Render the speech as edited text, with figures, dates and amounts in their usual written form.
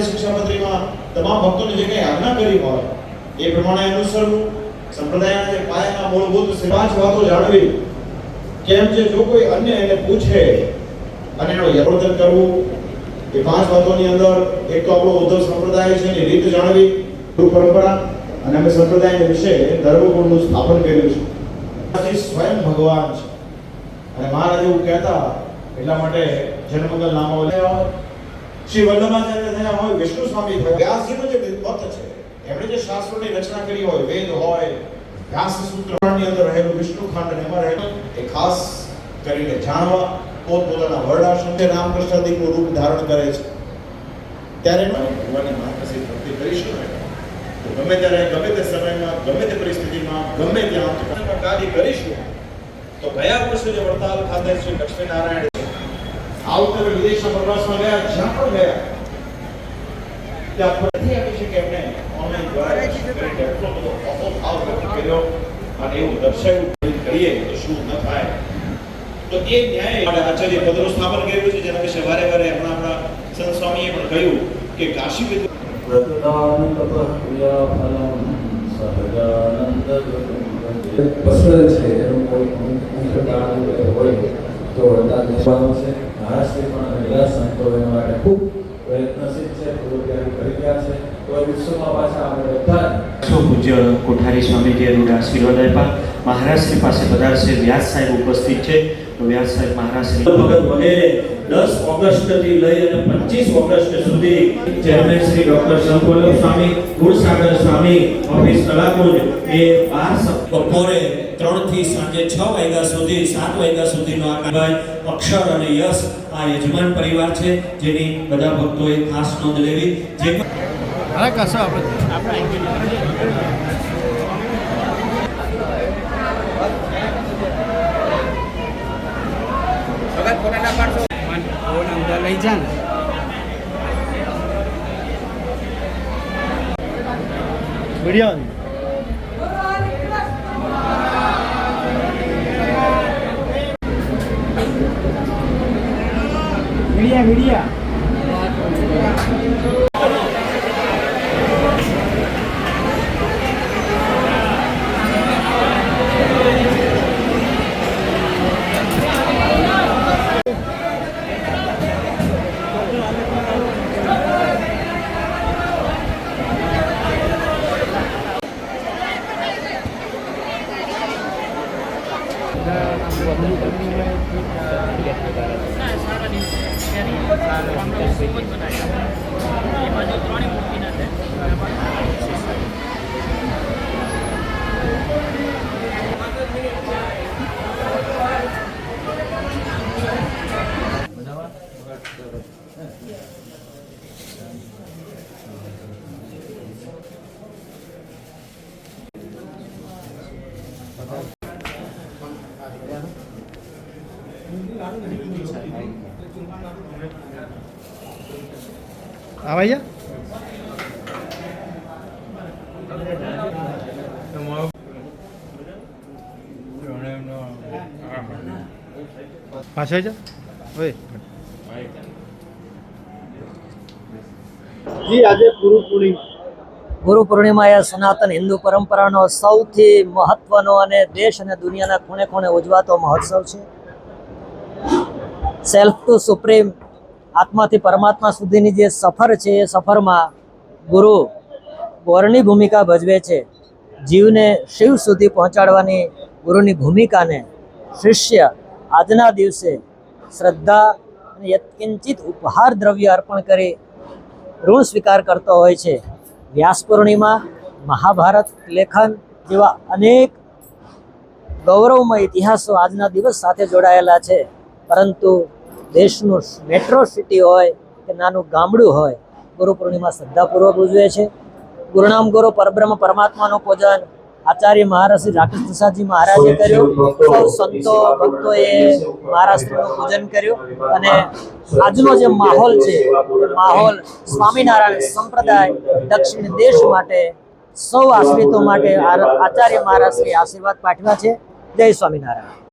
શિક્ષાપત્રીમાં તમામ ભક્તોને જે કંઈ આજ્ઞા કરી હોય એ પ્રમાણે અનુસરવું, સંપ્રદાયના જે પાયાના મૂળભૂત 5 વાતો જાણવી. કેમ છે જો કોઈ અન્ય એને પૂછે અને એનો યથાર્થ કરવું. એ 5 વાતોની અંદર એક તો આપણો ઉદ્ધવ સંપ્રદાય છે એની રીત જાણવી, ગુરુ પરંપરા, અને અમે સંપ્રદાય વિશે ધર્મગુણનું સ્થાપન કર્યું છે. સ્વયં ભગવાન છે અને મહારાજ એવું કહેતા એટલા માટે જન્મંગલ નામાવલી શ્રી વલ્લભાચાર્ય થયા હોય, વિષ્ણુ સ્વામી થયા, વ્યાસજીનો જે મત છે એમણે જે શાસ્ત્રોની રચના કરી હોય, વેદ હોય, વ્યાસ સૂત્રની અંદર રહેલું વિષ્ણુ ખંડ અને એમાં રહેલું એ ખાસ કરીને જાણવા પોતપોતાના વર્ણાશ્રમ રામકૃષ્ણ દીકનું રૂપ ધારણ કરે છે. ત્યારે ભગવાનની મહાપ્રસિદ્ધ ભક્તિ કરીશું ને તો ગમે ત્યારે, ગમે તે સમયમાં, ગમે તે પરિસ્થિતિમાં, ગમે ત્યાં કાર્ય કરીશું તો ગયા વર્ષે જે વડતાલ ખાતે શ્રી લક્ષ્મીનારાયણ આ વખતે વિદેશના પ્રવાસમાં ગયા, જ્યાં પણ ગયા ત્યાં ફરીથી આપી છે કે એમને ઓનલાઈન દ્વારા એટલો બધો ભાવ વ્યક્ત કર્યો અને એવું દર્શાવ્યું કરીએ તો શું ન થાય. તો એ ન્યાય આચાર્ય પદનું સ્થાપન કર્યું છે, જેના વિશે વારે વારે આપણા સંત સ્વામીએ પણ કહ્યું કે કાશી વિદ્યા પસંદ છે એનું કોઈ મુખ્ય કારણ હોય તો વરદાન દેવાનું છે. મહારાષ્ટ્રી પણ બધા સંતો એના માટે ખૂબ પ્રયત્નશીલ છે, પૂર્વતૈયારી કરી રહ્યા છે. તો વિશ્વમાં પાછા આપણે બધા પૂજ્ય કોઠારી સ્વામીજીએ રૂઢ આશીર્વાદ આપ્યા. મહારાજશ્રી પાસે પધારશે વ્યાસ સાહેબ ઉપસ્થિત છે. તો વ્યાસ સાહેબ મહારાજશ્રી ભગત વગેરે 10 ઓગસ્ટથી લઈ અને 25 ઓગસ્ટ સુધી ચેરમેન શ્રી ડોક્ટર સંતવલ્લભ સ્વામી, ગુણસાગર સ્વામી, ઓફિસ કલાકુંજ એ 12 બપોરે 3 થી સાંજે 6 વાગ્યા સુધી 7 વાગ્યા સુધીનો આ ભાઈ અક્ષર અને યશ આ યજમાન પરિવાર છે, જેની બધા ભક્તોએ ખાસ નોંધ લેવી. જે લઈ જા વિડિયો મીડિયા भैया पास जा जी आज गुरु पूर्णिमा એ સનાતન હિન્દુ પરંપરાનો સૌથી મહત્વનો અને દેશ અને દુનિયાના ખૂણે ખૂણે ઉજવાતો મહોત્સવ છે. સેલ્ફ ટુ સુપ્રીમ, આત્માથી પરમાત્મા સુધીની જે સફર છે એ સફરમાં ગુરુ વરની ભૂમિકા ભજવે છે. જીવને શિવ સુધી પહોંચાડવાની ગુરુની ભૂમિકાને શિષ્ય આજના દિવસે શ્રદ્ધા અને યત્કિંચિત ઉપહાર દ્રવ્ય અર્પણ કરી ઋણ સ્વીકાર કરતો હોય છે. વ્યાસ પૂર્ણિમા, મહાભારત લેખન જેવા અનેક ગૌરવમય ઇતિહાસો આજના દિવસ સાથે જોડાયેલા છે. પરંતુ દેશનું મેટ્રો સિટી હોય કે નાનું ગામડું હોય, ગુરુ પૂર્ણિમા શ્રદ્ધાપૂર્વક ઉજવે છે. ગુરુનામ ગુરુ પરબ્રહ્મ પરમાત્માનું પૂજન આચાર્ય મહારાજ રાકેશ પ્રસાદજી મહારાજે કર્યું. સૌ સંતો ભક્તોએ મહારાષ્ટ્રનું પૂજન કર્યું અને આજનો જે માહોલ છે એ માહોલ સ્વામિનારાયણ સંપ્રદાય દક્ષિણ દેશ માટે, સૌ આશ્રિતો માટે આચાર્ય મહારાજ શ્રી આશીર્વાદ પાઠવ્યા છે. જય સ્વામિનારાયણ.